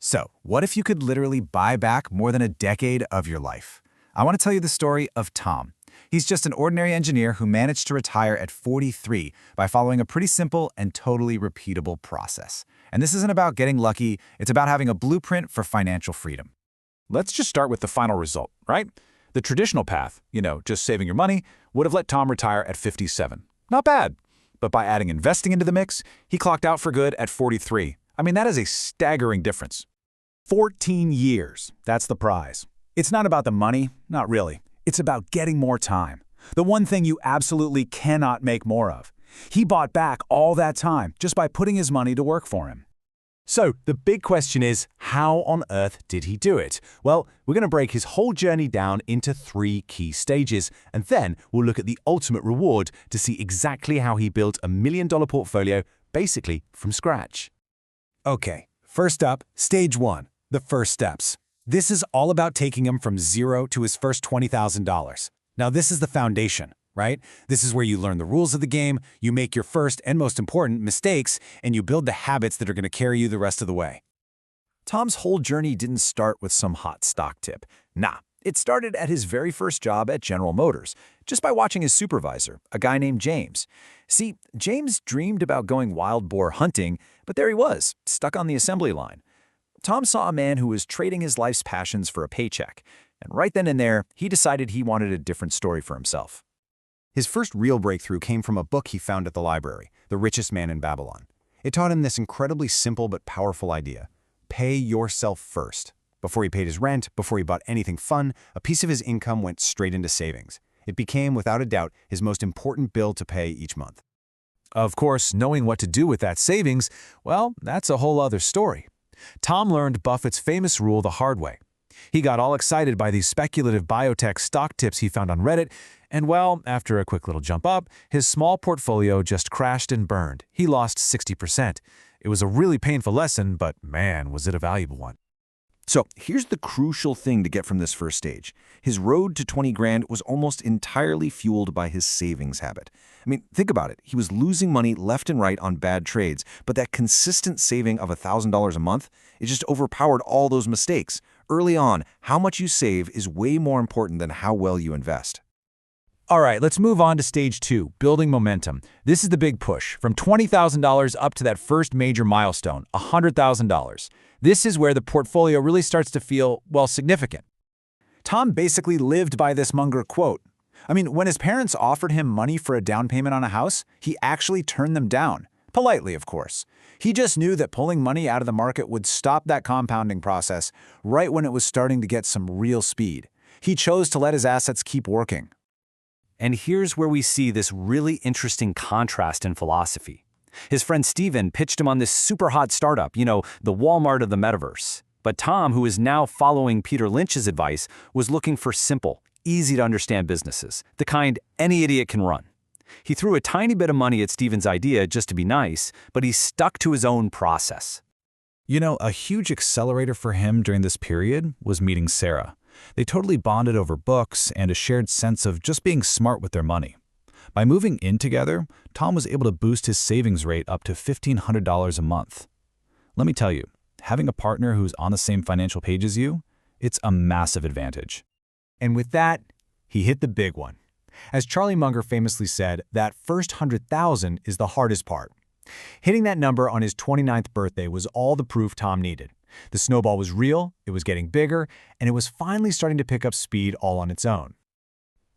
So, what if you could literally buy back more than a decade of your life? I want to tell you the story of Tom. He's just an ordinary engineer who managed to retire at 43 by following a pretty simple and totally repeatable process. And this isn't about getting lucky, it's about having a blueprint for financial freedom. Let's just start with the final result, right? The traditional path, just saving your money, would have let Tom retire at 57. Not bad. But by adding investing into the mix, he clocked out for good at 43. That is a staggering difference. 14 years, that's the prize. It's not about the money, not really. It's about getting more time. The one thing you absolutely cannot make more of. He bought back all that time just by putting his money to work for him. So, the big question is, how on earth did he do it? Well, we're going to break his whole journey down into 3 key stages, and then we'll look at the ultimate reward to see exactly how he built a $1 million portfolio, basically from scratch. Okay, first up, stage 1, the first steps. This is all about taking him from zero to his first $20,000. Now, this is the foundation, right? This is where you learn the rules of the game, you make your first and most important mistakes, and you build the habits that are going to carry you the rest of the way. Tom's whole journey didn't start with some hot stock tip. Nah, it started at his very first job at General Motors, just by watching his supervisor, a guy named James. See, James dreamed about going wild boar hunting, but there he was, stuck on the assembly line. Tom saw a man who was trading his life's passions for a paycheck, and right then and there, he decided he wanted a different story for himself. His first real breakthrough came from a book he found at the library, The Richest Man in Babylon. It taught him this incredibly simple but powerful idea. Pay yourself first. Before he paid his rent, before he bought anything fun, a piece of his income went straight into savings. It became, without a doubt, his most important bill to pay each month. Of course, knowing what to do with that savings, well, that's a whole other story. Tom learned Buffett's famous rule the hard way. He got all excited by these speculative biotech stock tips he found on Reddit, and well, after a quick little jump up, his small portfolio just crashed and burned. He lost 60%. It was a really painful lesson, but man, was it a valuable one. So here's the crucial thing to get from this first stage. His road to 20 grand was almost entirely fueled by his savings habit. Think about it. He was losing money left and right on bad trades, but that consistent saving of $1,000 a month, it just overpowered all those mistakes. Early on, how much you save is way more important than how well you invest. All right, let's move on to stage 2, building momentum. This is the big push, from $20,000 up to that first major milestone, $100,000. This is where the portfolio really starts to feel, well, significant. Tom basically lived by this Munger quote. When his parents offered him money for a down payment on a house, he actually turned them down. Politely, of course. He just knew that pulling money out of the market would stop that compounding process right when it was starting to get some real speed. He chose to let his assets keep working. And here's where we see this really interesting contrast in philosophy. His friend Steven pitched him on this super hot startup, the Walmart of the metaverse. But Tom, who is now following Peter Lynch's advice, was looking for simple, easy-to-understand businesses, the kind any idiot can run. He threw a tiny bit of money at Steven's idea just to be nice, but he stuck to his own process. A huge accelerator for him during this period was meeting Sarah. They totally bonded over books and a shared sense of just being smart with their money. By moving in together, Tom was able to boost his savings rate up to $1,500 a month. Let me tell you, having a partner who's on the same financial page as you, it's a massive advantage. And with that, he hit the big one. As Charlie Munger famously said, that first 100,000 is the hardest part. Hitting that number on his 29th birthday was all the proof Tom needed. The snowball was real, it was getting bigger, and it was finally starting to pick up speed all on its own.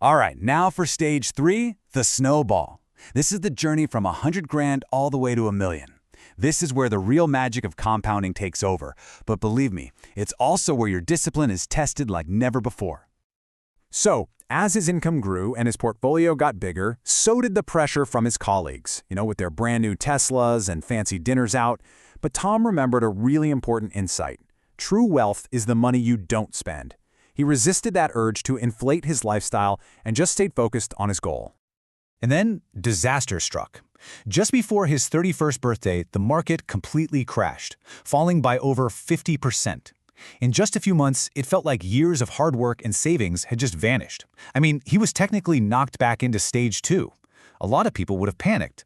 All right, now for stage 3, the snowball. This is the journey from 100 grand all the way to $1 million. This is where the real magic of compounding takes over. But believe me, it's also where your discipline is tested like never before. So, as his income grew and his portfolio got bigger, so did the pressure from his colleagues, with their brand new Teslas and fancy dinners out. But Tom remembered a really important insight. True wealth is the money you don't spend. He resisted that urge to inflate his lifestyle and just stayed focused on his goal. And then disaster struck. Just before his 31st birthday, the market completely crashed, falling by over 50%. In just a few months, it felt like years of hard work and savings had just vanished. He was technically knocked back into stage 2. A lot of people would have panicked.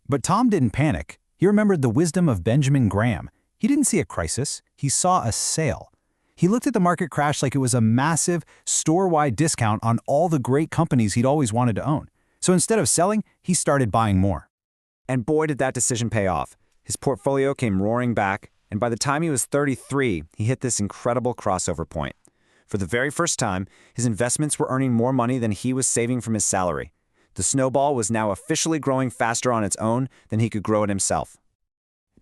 But Tom didn't panic. He remembered the wisdom of Benjamin Graham. He didn't see a crisis, he saw a sale. He looked at the market crash like it was a massive, store-wide discount on all the great companies he'd always wanted to own. So instead of selling, he started buying more. And boy, did that decision pay off. His portfolio came roaring back, and by the time he was 33, he hit this incredible crossover point. For the very first time, his investments were earning more money than he was saving from his salary. The snowball was now officially growing faster on its own than he could grow it himself.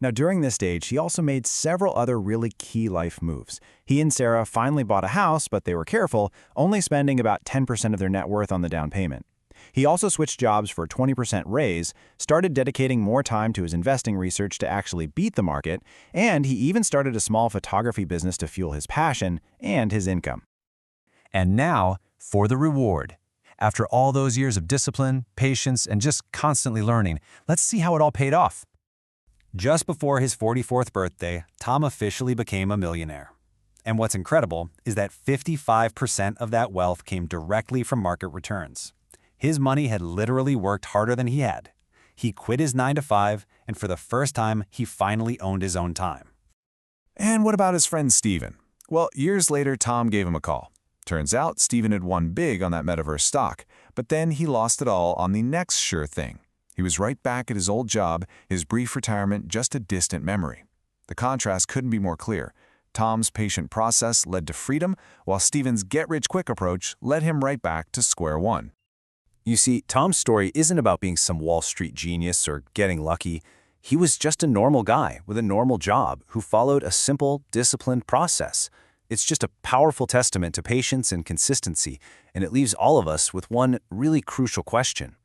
Now, during this stage, he also made several other really key life moves. He and Sarah finally bought a house, but they were careful, only spending about 10% of their net worth on the down payment. He also switched jobs for a 20% raise, started dedicating more time to his investing research to actually beat the market, and he even started a small photography business to fuel his passion and his income. And now, for the reward. After all those years of discipline, patience, and just constantly learning, let's see how it all paid off. Just before his 44th birthday, Tom officially became a millionaire. And what's incredible is that 55% of that wealth came directly from market returns. His money had literally worked harder than he had. He quit his 9-to-5, and for the first time, he finally owned his own time. And what about his friend Steven? Well, years later, Tom gave him a call. Turns out Steven had won big on that metaverse stock, but then he lost it all on the next sure thing. He was right back at his old job, his brief retirement just a distant memory. The contrast couldn't be more clear. Tom's patient process led to freedom, while Steven's get-rich-quick approach led him right back to square one. You see, Tom's story isn't about being some Wall Street genius or getting lucky. He was just a normal guy with a normal job who followed a simple, disciplined process. It's just a powerful testament to patience and consistency, and it leaves all of us with one really crucial question.